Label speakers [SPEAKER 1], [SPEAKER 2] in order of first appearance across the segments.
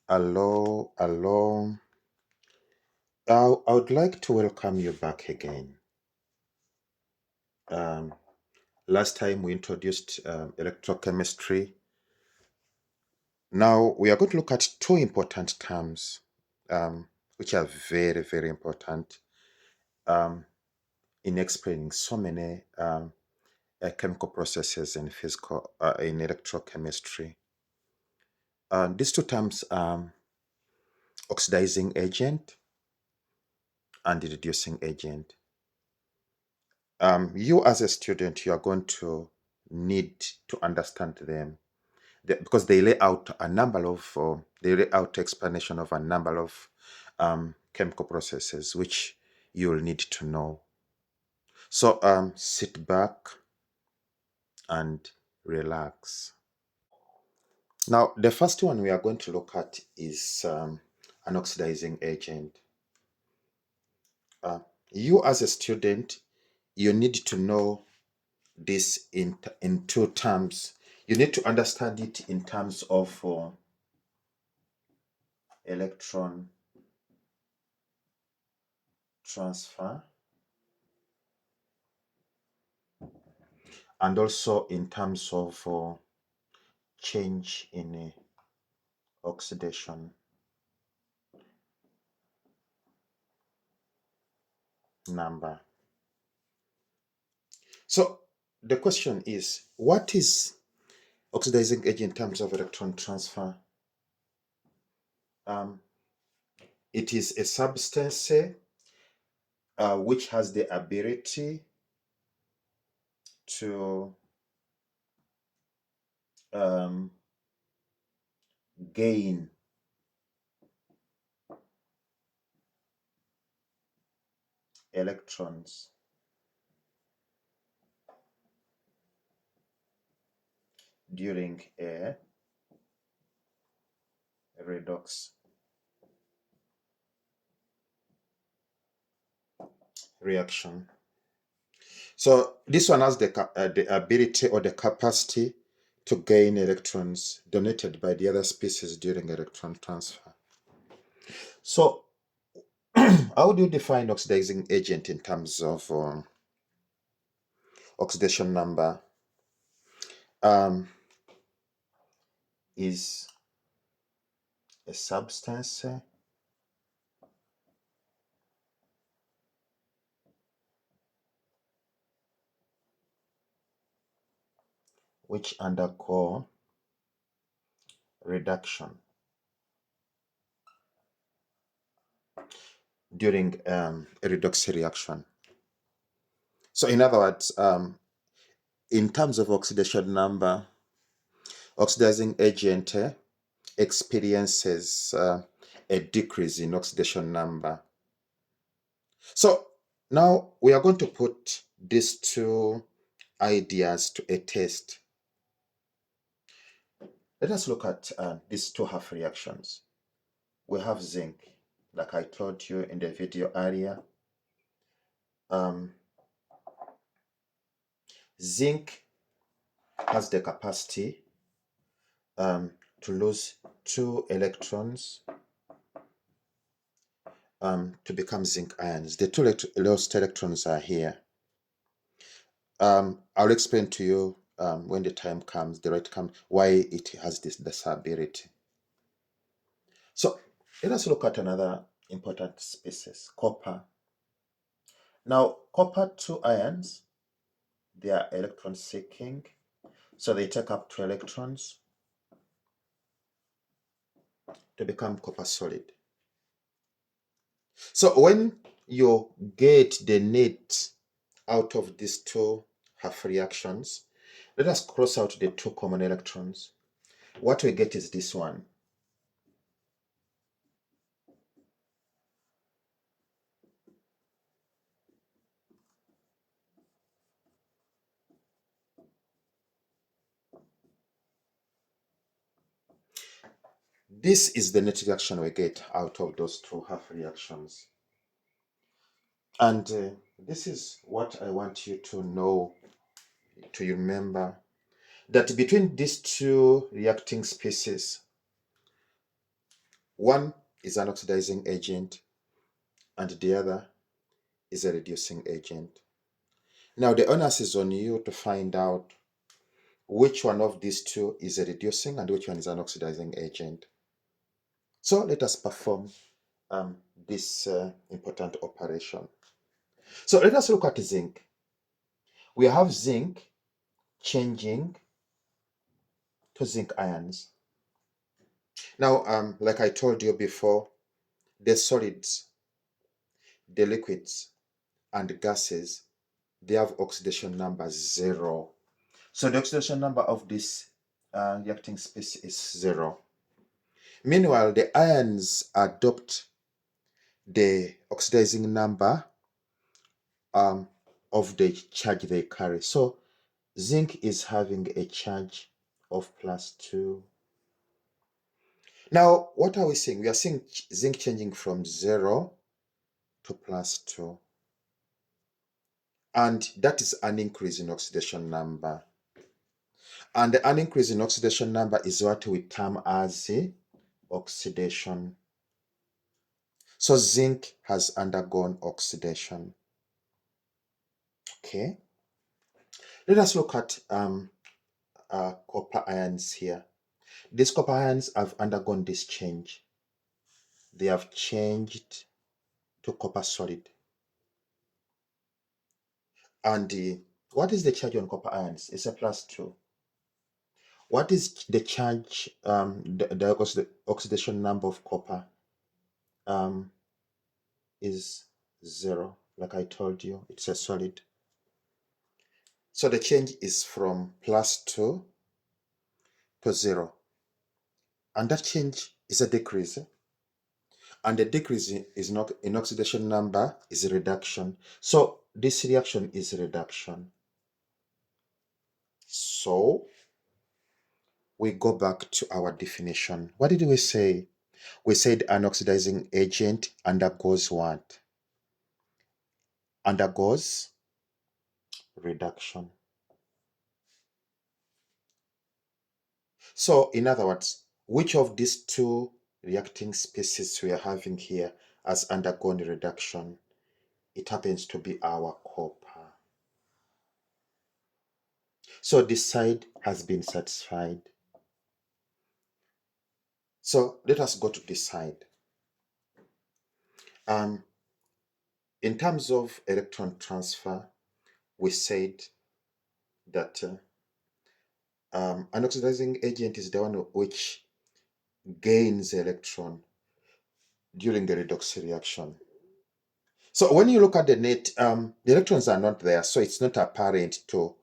[SPEAKER 1] Hello, hello. I would like to welcome you back again. Um, Last time we introduced electrochemistry. Now we are going to look at two important terms, which are very, very important um, in explaining so many chemical processes in physical in electrochemistry. These two terms, oxidizing agent and reducing agent. You as a student, you are going to need to understand them because they lay out a number of they lay out explanation of a number of chemical processes which you'll need to know. So sit back and relax. Now the first one we are going to look at is an oxidizing agent. uh, you as a student, you need to know this in two terms. You need to understand it in terms of electron transfer and also in terms of change in oxidation number. So the question is, what is oxidizing agent in terms of electron transfer? Um, it is a substance which has the ability to um, gain electrons during a redox reaction. So this one has the ability or the capacity to gain electrons donated by the other species during electron transfer. So how do you define oxidizing agent in terms of oxidation number? Um, is a substance which undergo reduction during a redox reaction. So in other words, in terms of oxidation number, oxidizing agent experiences a decrease in oxidation number. So now we are going to put these two ideas to a test. Let us look at these two half reactions. We have zinc, like I told you in the video earlier. Um, Zinc has the capacity to lose 2 electrons to become zinc ions. The two lost electrons are here. I'll explain to you when the time comes, the right time, why it has this ability. So let us look at another important species, copper. Now, copper 2 ions, they are electron seeking, so they take up 2 electrons to become copper solid. So when you get the net out of these two half reactions, let us cross out the 2 common electrons. What we get is this one. This is the net reaction we get out of those two half reactions. And this is what I want you to know, to remember, that between these two reacting species, One is an oxidizing agent and the other is a reducing agent. Now the onus is on you to find out which one of these two is a reducing and which one is an oxidizing agent. So let us perform this important operation. So let us look at zinc. We have zinc changing to zinc ions. Now, like I told you before, the solids, the liquids, and the gases, they have oxidation number 0. So the oxidation number of this reacting species is 0. Meanwhile, the ions adopt the oxidizing number of the charge they carry. So zinc is having a charge of +2. Now, what are we seeing? We are seeing zinc changing from 0 to +2. And that is an increase in oxidation number. And an increase in oxidation number is what we term as oxidation. So zinc has undergone oxidation. Okay. Let us look at copper ions here. These copper ions have undergone this change. They have changed to copper solid. And what is the charge on copper ions? It's a +2. What is the charge, the oxidation number of copper is 0. Like I told you, it's a solid. So the change is from +2 to 0. And that change is a decrease. And the decrease is not in oxidation number is a reduction. So this reaction is a reduction. So we go back to our definition. What did we say? We said an oxidizing agent undergoes what? Undergoes reduction. So in other words, which of these two reacting species we are having here has undergone reduction? It happens to be our copper. So this side has been satisfied. So let us go to this side. In terms of electron transfer, we said that an oxidizing agent is the one which gains electron during the redox reaction. So when you look at the net, the electrons are not there, so it's not apparent to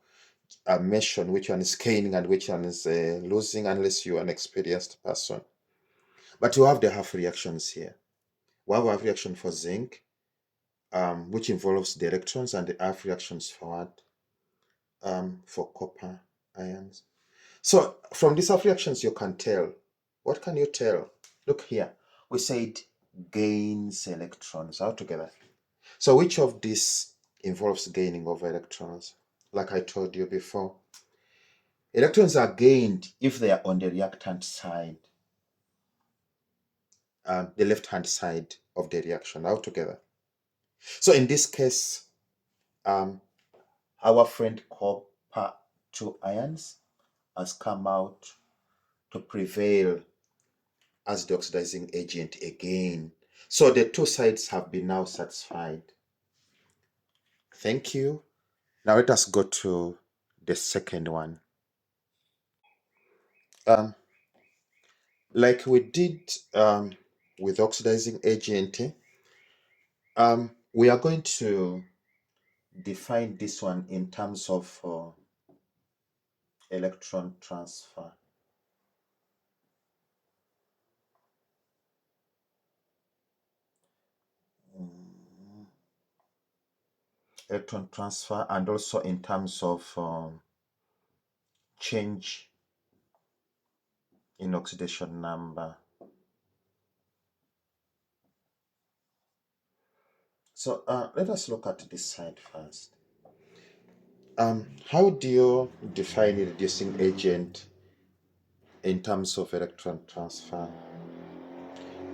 [SPEAKER 1] mention which one is gaining and which one is losing unless you're an experienced person. But you have the half reactions here. We have a half reaction for zinc, which involves the electrons, and the half reactions for what? For copper ions. So from these half reactions, you can tell. What can you tell? Look here. We said gains electrons altogether. So which of these involves gaining of electrons? Like I told you before, electrons are gained if they are on the reactant side, the left-hand side of the reaction altogether. So in this case, our friend copper 2 ions has come out to prevail as the oxidizing agent again. So the two sides have been now satisfied. Thank you. Now let us go to the second one. Um, like we did with oxidizing agent, we are going to define this one in terms of electron transfer. Mm, Electron transfer, and also in terms of change in oxidation number. So let us look at this side first. How do you define a reducing agent in terms of electron transfer?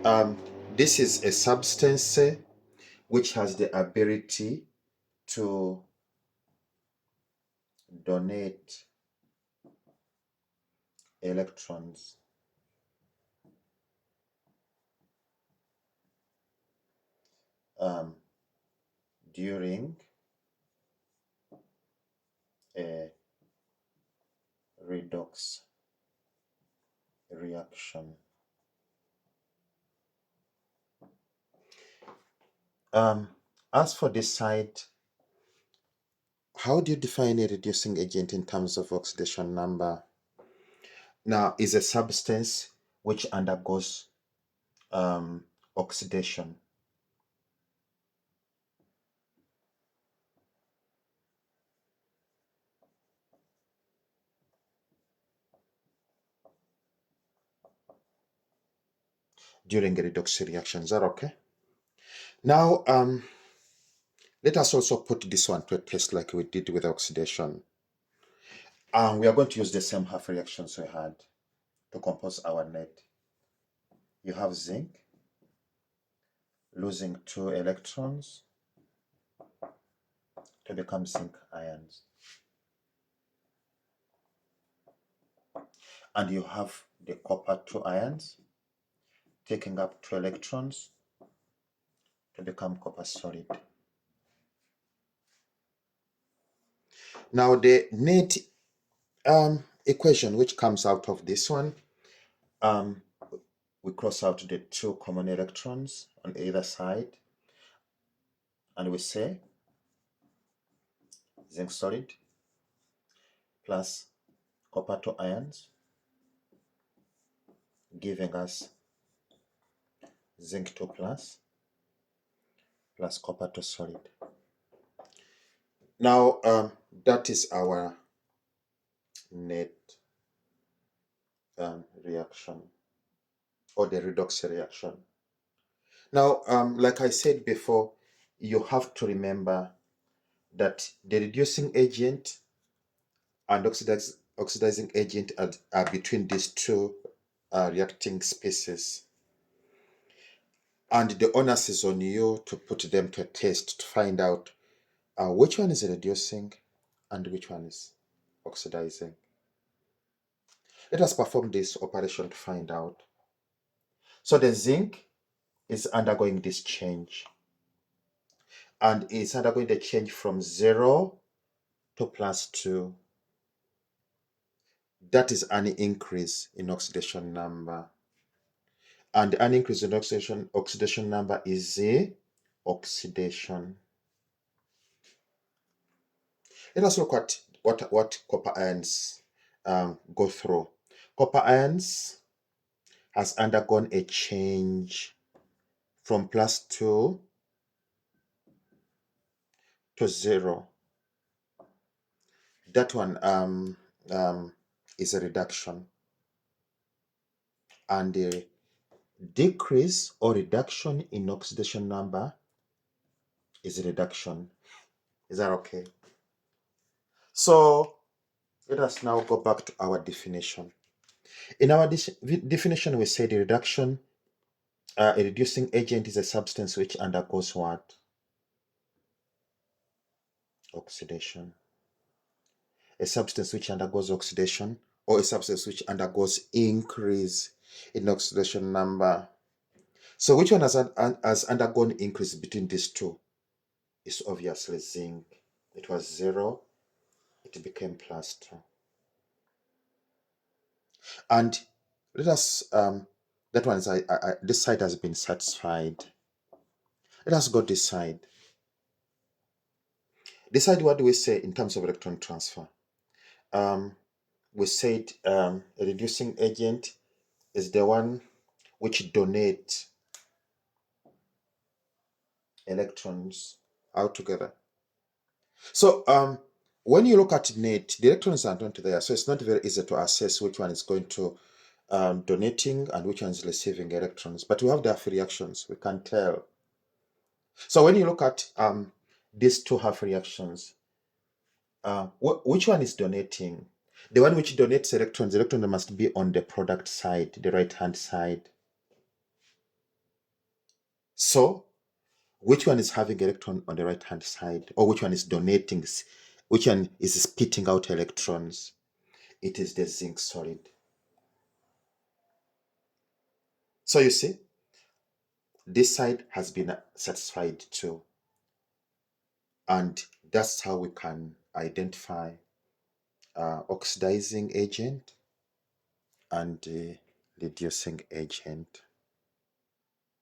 [SPEAKER 1] Um, this is a substance which has the ability to donate electrons during a redox reaction. As for this side, how do you define a reducing agent in terms of oxidation number? Now, is a substance which undergoes oxidation. During a redox reaction. Is that okay? Now, let us also put this one to a test like we did with oxidation. We are going to use the same half reactions we had to compose our net. You have zinc losing 2 electrons to become zinc ions. And you have the copper 2 ions taking up 2 electrons to become copper solid. Now the net equation which comes out of this one, we cross out the 2 common electrons on either side, and we say zinc solid plus copper 2 ions, giving us zinc 2 plus copper 2 solid. Now that is our net reaction, or the redox reaction. Now, like I said before, you have to remember that the reducing agent and oxidizing agent are between these two reacting species. And the onus is on you to put them to a test to find out which one is reducing and which one is oxidizing. Let us perform this operation to find out. So the zinc is undergoing this change, and it's undergoing the change from 0 to +2. That is an increase in oxidation number. And an increase in oxidation number is a oxidation. Let us look at what copper ions go through. Copper ions has undergone a change from +2 to 0. That one is a reduction. And the decrease or reduction in oxidation number is a reduction. Is that okay? So let us now go back to our definition. In our definition, we say the a reducing agent is a substance which undergoes what? Oxidation. A substance which undergoes oxidation, or a substance which undergoes increase in oxidation number. So which one has undergone increase between these two? It's obviously zinc. It was 0, it became +2. And let us, that one is, this side has been satisfied. Let us go this side. This side, what do we say in terms of electron transfer? We said a reducing agent is the one which donates electrons out together. So when you look at net, the electrons are not there, so it's not very easy to assess which one is going to donating and which one is receiving electrons. But we have the half reactions, we can tell. So when you look at these two half reactions, which one is donating? The one which donates electrons, the electron must be on the product side, the right hand side. So which one is having electron on the right hand side, or which one is donating, which one is spitting out electrons? It is the zinc solid. So you see, this side has been satisfied too. And that's how we can identify oxidizing agent and reducing agent.